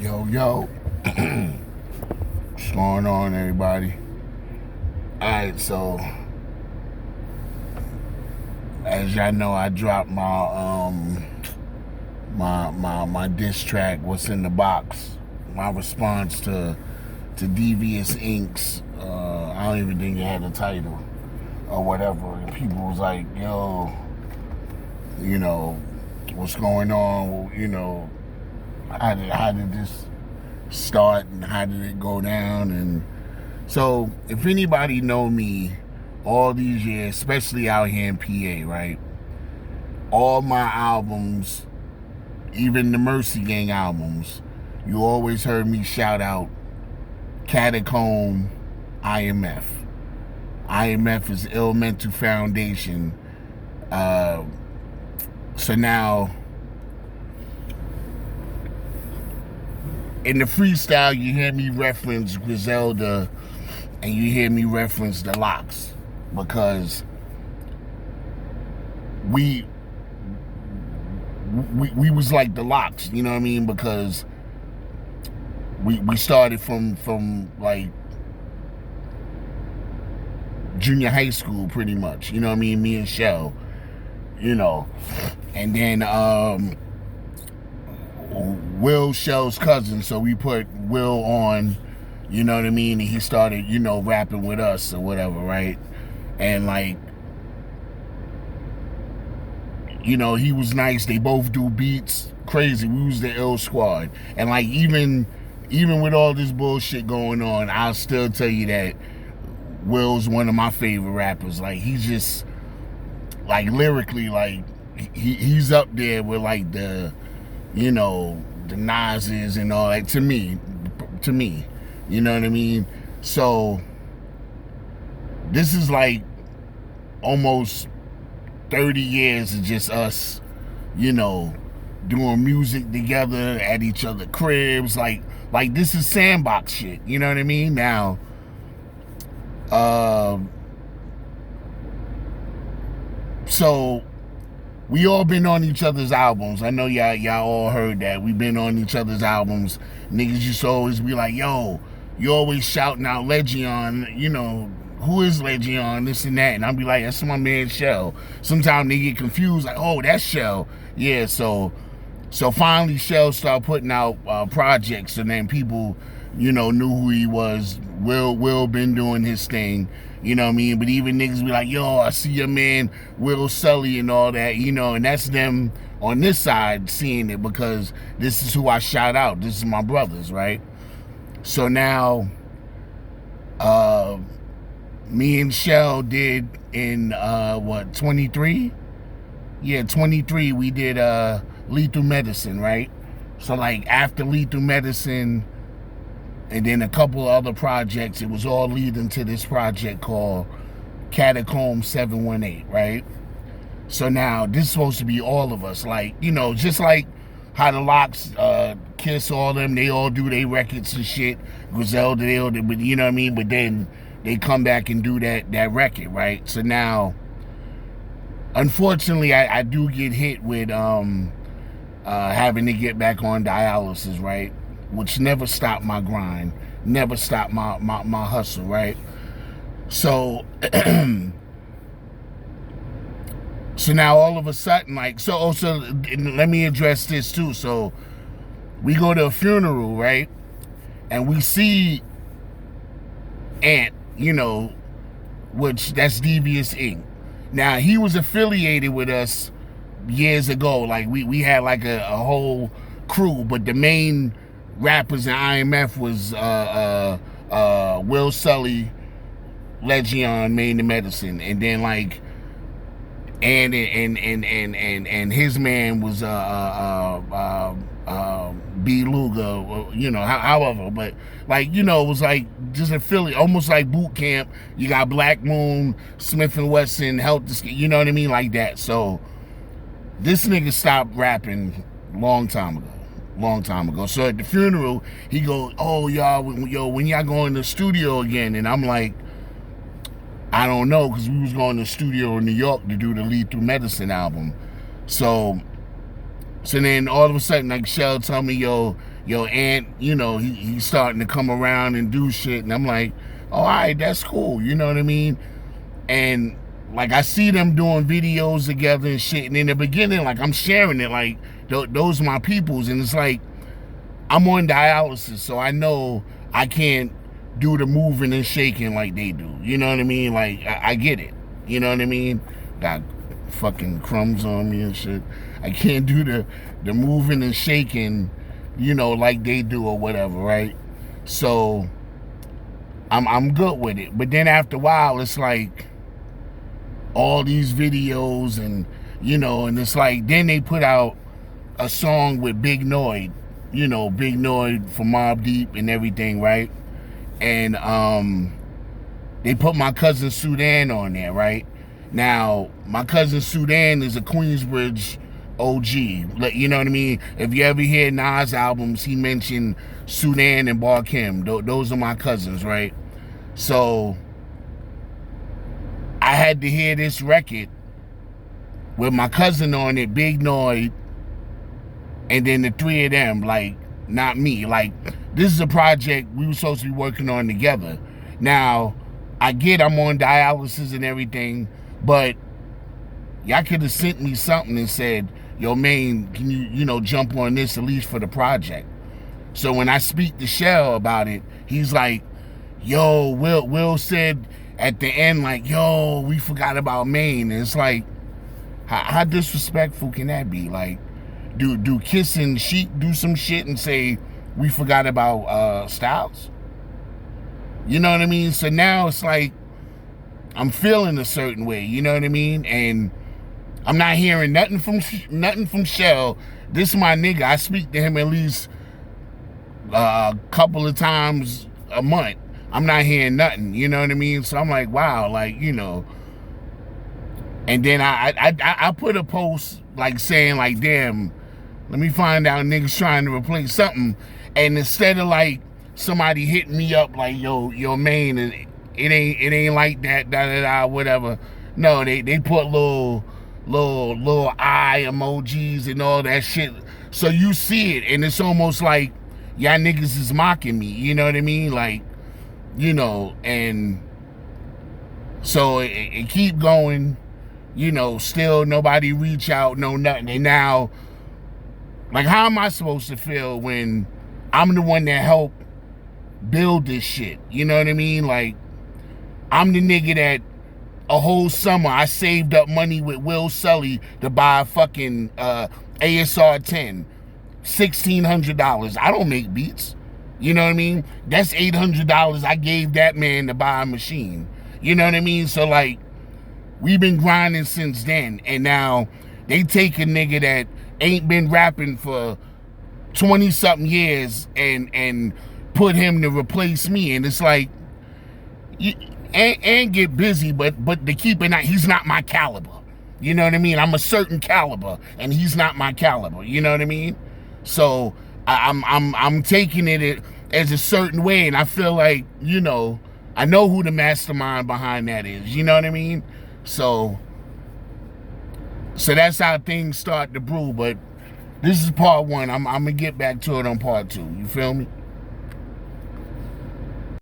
Yo, what's going on, everybody? Alright, so as y'all know, I dropped my diss track, What's in the Box, my response to Devious Inc.'s I don't even think it had a title or whatever, and people was like, yo, what's going on, how did this start and how did it go down? And so if anybody know me all these years, especially out here in PA, right, all my albums, even the Mercy Gang albums, you always heard me shout out Catacomb IMF. IMF is Ill Mental Foundation. So now in the freestyle, you hear me reference Griselda and you hear me reference the Locks, because we was like the Locks, you know what I mean? Because we started from like junior high school, pretty much, you know what I mean? Me and Shell, and then Will Shell's cousin, so we put Will on, you know what I mean, and he started, rapping with us or whatever, right? And like, he was nice. They both do beats, crazy. We was the ill squad. And like, even with all this bullshit going on, I'll still tell you that Will's one of my favorite rappers. Like, he's just, like, lyrically, like, he's up there with like the Nas's and all that, to me, you know what I mean? So this is like almost 30 years of just us, doing music together at each other's cribs. Like this is sandbox shit, you know what I mean? Now, so we all been on each other's albums. I know y'all all heard that. We've been on each other's albums. Niggas used to always be like, yo, you always shouting out Legion, who is Legion, this and that. And I'll be like, that's my man Shell. Sometimes they get confused, like, oh, that's Shell. Yeah, so finally Shell started putting out projects, and then people, knew who he was. Will been doing his thing. You know what I mean? But even niggas be like, yo, I see your man Will Sully and all that, and that's them on this side seeing it, because this is who I shout out. This is my brothers, right? So now, me and Shell did in, 23? Yeah, 23, we did Lethal Medicine, right? So like, after Lethal Medicine, and then a couple of other projects, it was all leading to this project called Catacombs 718, right? So now, this is supposed to be all of us, like, just like how the Locks, Kiss, all them, they all do their records and shit. Griselda, they all do, but you know what I mean? But then they come back and do that record, right? So now, unfortunately, I do get hit with having to get back on dialysis, right? Which never stopped my grind, never stopped my hustle, right? So, so now all of a sudden, like, so let me address this too. So we go to a funeral, right? And we see Ant, which that's Devious Inc. Now, he was affiliated with us years ago. Like, we had like a whole crew, but the main rappers in IMF was Will Sully, Legion, Maine the Medicine, and then like and his man was B Luga, however, but like, it was like just affiliate, almost like boot camp. You got Black Moon, Smith and Wesson, you know what I mean, like that. So this nigga stopped rapping long time ago. So at the funeral, he goes, oh, y'all, when y'all go in the studio again? And I'm like, I don't know, because we was going to the studio in New York to do the Lethal Medicine album. So then all of a sudden, like, Shell tell me, yo, your aunt, he's starting to come around and do shit. And I'm like, all right, that's cool. You know what I mean? And like, I see them doing videos together and shit. And in the beginning, like, I'm sharing it, like, those are my peoples. And it's like, I'm on dialysis, so I know I can't do the moving and shaking like they do. You know what I mean? Like, I get it. You know what I mean? Got fucking crumbs on me and shit. I can't do the moving and shaking, like they do or whatever, right? So I'm good with it. But then after a while, it's like all these videos and and it's like, then they put out a song with Big Noid, Big Noid for Mobb Deep and everything, right? And they put my cousin Sudan on there, right? Now, my cousin Sudan is a Queensbridge OG. You know what I mean? If you ever hear Nas albums, he mentioned Sudan and Barkim. Those are my cousins, right? So I had to hear this record with my cousin on it, Big Noid, and then the three of them, like, not me. Like, this is a project we were supposed to be working on together. Now, I get I'm on dialysis and everything, but y'all could have sent me something and said, yo, Maine, can you, jump on this at least for the project? So when I speak to Shell about it, he's like, yo, Will said at the end, like, yo, we forgot about Maine. And it's like, how disrespectful can that be? Like, do Kiss and Sheik do some shit and say we forgot about Styles? You know what I mean? So now it's like I'm feeling a certain way. You know what I mean? And I'm not hearing nothing from Shell. This is my nigga. I speak to him at least a couple of times a month. I'm not hearing nothing. You know what I mean? So I'm like, wow, like, And then I put a post like saying like, damn, let me find out niggas trying to replace something. And instead of like somebody hitting me up like, yo, Maine, it ain't like that, whatever. No, they put little eye emojis and all that shit. So you see it, and it's almost like y'all niggas is mocking me. You know what I mean? Like, and so it keep going. Still nobody reach out, no nothing. And now, like, how am I supposed to feel when I'm the one that helped build this shit? You know what I mean? Like, I'm the nigga that a whole summer I saved up money with Will Sully to buy a fucking ASR 10, $1,600. I don't make beats. You know what I mean? That's $800 I gave that man to buy a machine. You know what I mean? So, like, we've been grinding since then, and now they take a nigga that ain't been rapping for 20-something years and put him to replace me. And it's like, and get busy, but to keep it, he's not my caliber. You know what I mean? I'm a certain caliber, and he's not my caliber. You know what I mean? So I'm taking it as a certain way, and I feel like, I know who the mastermind behind that is. You know what I mean? So that's how things start to brew. But this is part one. I'm gonna get back to it on part two. You feel me?